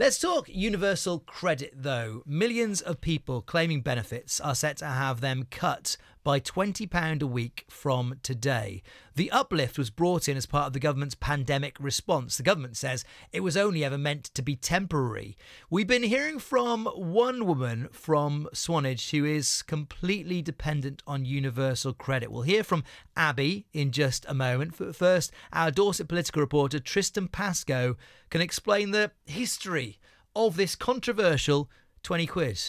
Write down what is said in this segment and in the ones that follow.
Let's talk universal credit, though. Millions of people claiming benefits are set to have them cut by £20 a week from today. The uplift was brought in as part of the government's pandemic response. The government says it was only ever meant to be temporary. We've been hearing from one woman from Swanage who is completely dependent on universal credit. We'll hear from Abby in just a moment. But first, our Dorset political reporter Tristan Pascoe can explain the history of this controversial 20 quid.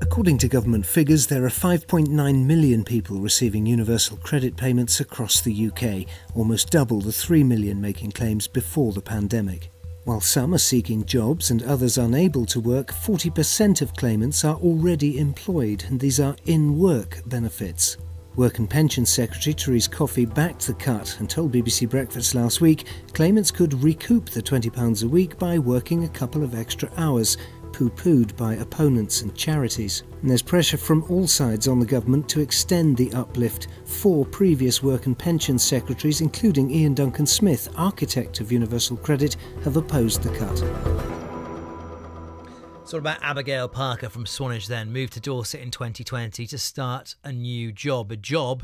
According to government figures, there are 5.9 million people receiving universal credit payments across the UK, almost double the 3 million making claims before the pandemic. While some are seeking jobs and others unable to work, 40% of claimants are already employed, and these are in-work benefits. Work and Pensions Secretary Therese Coffey backed the cut and told BBC Breakfast last week claimants could recoup the £20 a week by working a couple of extra hours, pooh-poohed by opponents and charities. And there's pressure from all sides on the government to extend the uplift. 4 previous Work and Pensions Secretaries, including Ian Duncan Smith, architect of universal credit, have opposed the cut. So what about Abigail Parker from Swanage then, moved to Dorset in 2020 to start a new job, a job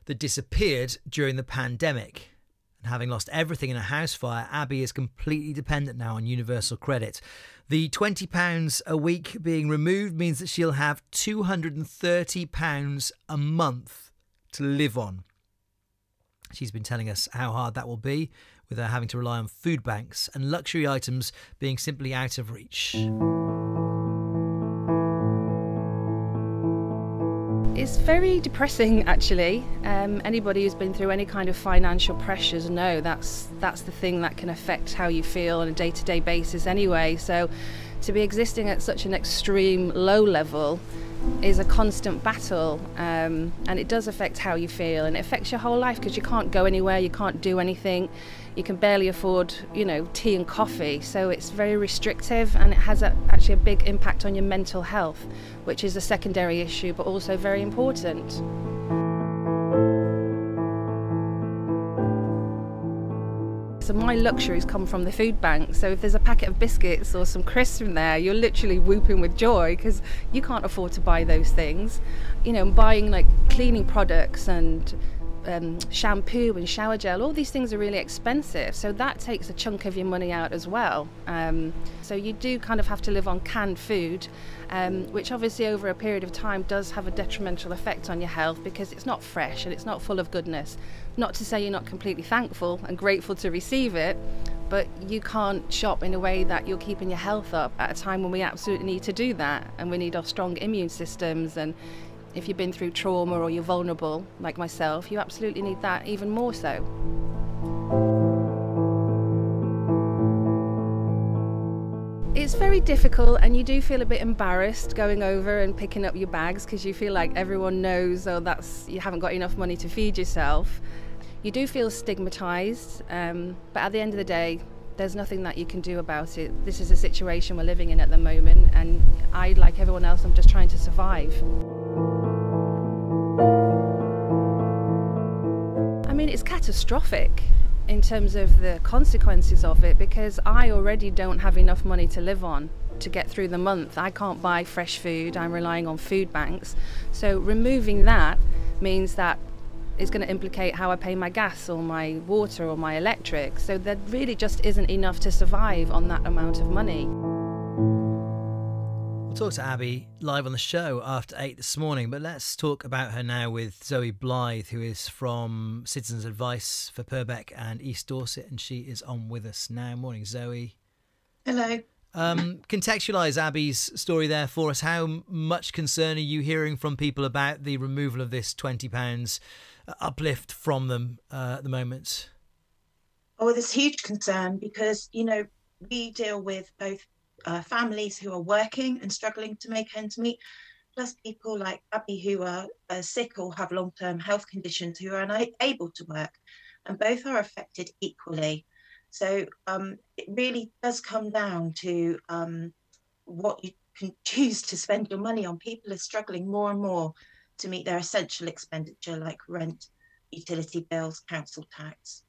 that disappeared during the pandemic. And having lost everything in a house fire, Abby is completely dependent now on universal credit. The £20 a week being removed means that she'll have £230 a month to live on. She's been telling us how hard that will be, with her having to rely on food banks and luxury items being simply out of reach. It's very depressing, actually. Anybody who's been through any kind of financial pressures know that's the thing that can affect how you feel on a day-to-day basis anyway. So to be existing at such an extreme low level is a constant battle, and it does affect how you feel, and it affects your whole life because you can't go anywhere, you can't do anything, you can barely afford, tea and coffee. So it's very restrictive, and it has actually a big impact on your mental health, which is a secondary issue but also very important. So my luxuries come from the food bank. So if there's a packet of biscuits or some crisps in there, you're literally whooping with joy because you can't afford to buy those things. Buying like cleaning products and shampoo and shower gel, all these things are really expensive. So that takes a chunk of your money out as well. So you do kind of have to live on canned food, which obviously over a period of time does have a detrimental effect on your health because it's not fresh and it's not full of goodness. Not to say you're not completely thankful and grateful to receive it, but you can't shop in a way that you're keeping your health up at a time when we absolutely need to do that, and we need our strong immune systems. And if you've been through trauma or you're vulnerable, like myself, you absolutely need that even more so. It's very difficult, and you do feel a bit embarrassed going over and picking up your bags because you feel like everyone knows, you haven't got enough money to feed yourself. You do feel stigmatised, but at the end of the day, there's nothing that you can do about it. This is a situation we're living in at the moment, and I, like everyone else, I'm just trying to survive. I mean, it's catastrophic in terms of the consequences of it, because I already don't have enough money to live on to get through the month. I can't buy fresh food, I'm relying on food banks. So removing that means that it's going to implicate how I pay my gas or my water or my electric. So there really just isn't enough to survive on that amount of money. We'll talk to Abby live on the show after 8 this morning, but let's talk about her now with Zoe Blythe, who is from Citizens Advice for Purbeck and East Dorset, and she is on with us now. Morning, Zoe. Hello. Contextualise Abby's story there for us. How much concern are you hearing from people about the removal of this £20 uplift from them at the moment? Oh, there's huge concern because, we deal with both families who are working and struggling to make ends meet, plus people like Abby who are sick or have long-term health conditions who are unable to work, and both are affected equally. So it really does come down to what you can choose to spend your money on. People are struggling more and more to meet their essential expenditure like rent, utility bills, council tax.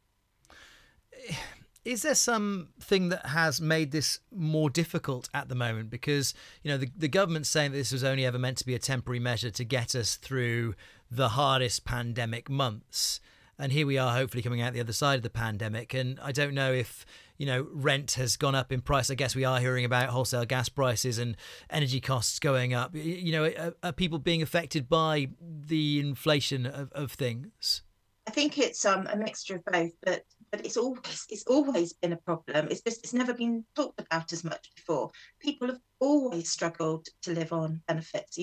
Is there something that has made this more difficult at the moment? Because, you know, the government's saying that this was only ever meant to be a temporary measure to get us through the hardest pandemic months. And here we are, hopefully coming out the other side of the pandemic. And I don't know if, you know, rent has gone up in price. I guess we are hearing about wholesale gas prices and energy costs going up. You know, are people being affected by the inflation of things? I think it's a mixture of both, but it's always been a problem. It's never been talked about as much before. People have always struggled to live on benefits,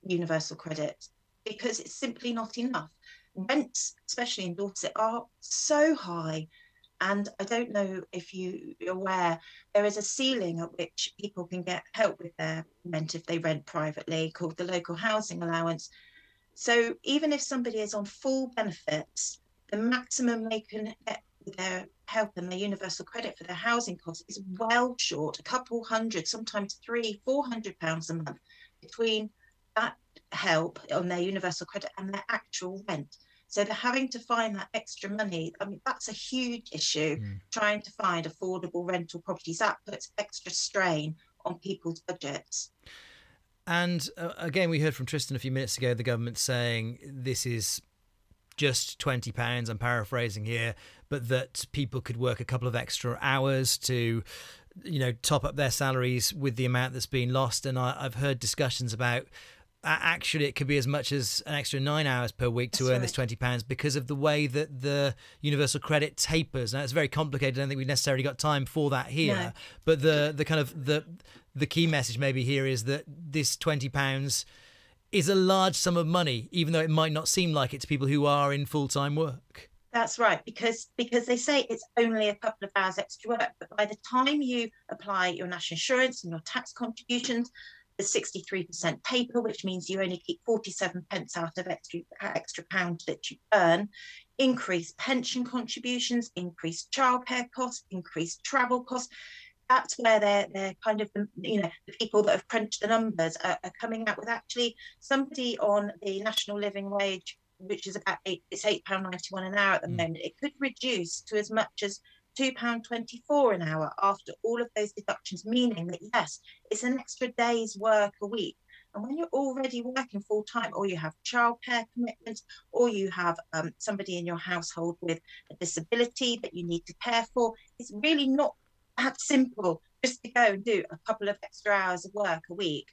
universal credit, because it's simply not enough. Rents, especially in Dorset, are so high. And I don't know if you're aware, there is a ceiling at which people can get help with their rent if they rent privately, called the local housing allowance. So even if somebody is on full benefits, the maximum they can get with their help and their universal credit for their housing costs is well short, a couple hundred, sometimes £300-400 a month between that help on their universal credit and their actual rent. So they're having to find that extra money. I mean, that's a huge issue, trying to find affordable rental properties. That puts extra strain on people's budgets. And again, we heard from Tristan a few minutes ago, the government saying this is just £20, I'm paraphrasing here, but that people could work a couple of extra hours to, you know, top up their salaries with the amount that's been lost. And I've heard discussions about actually it could be as much as an extra 9 hours per week to earn this £20 because of the way that the universal credit tapers. Now, it's very complicated. I don't think we've necessarily got time for that here. No. But the kind of the key message maybe here is that this £20 is a large sum of money, even though it might not seem like it to people who are in full-time work. That's right, because they say it's only a couple of hours extra work, but by the time you apply your national insurance and your tax contributions, the 63% paper, which means you only keep 47 pence out of extra pound that you earn, increased pension contributions, increased childcare costs, increased travel costs. That's where they're kind of, the people that have crunched the numbers are coming out with actually somebody on the national living wage, which is about £8.91 an hour at the moment. It could reduce to as much as £2.24 an hour after all of those deductions, meaning that, yes, it's an extra day's work a week. And when you're already working full time, or you have childcare commitments, or you have somebody in your household with a disability that you need to care for, it's really not that simple just to go and do a couple of extra hours of work a week.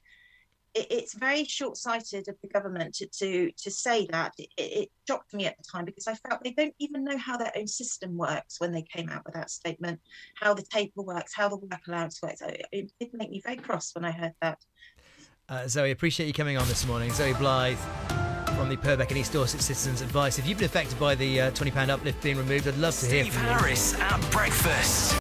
It's very short-sighted of the government to say that. It shocked me at the time because I felt they don't even know how their own system works when they came out with that statement, how the taper works, how the work allowance works. It did make me very cross when I heard that. Zoe, appreciate you coming on this morning. Zoe Blythe from the Purbeck and East Dorset Citizens Advice. If you've been affected by the £20 uplift being removed, I'd love to hear from you. Steve Harris at breakfast.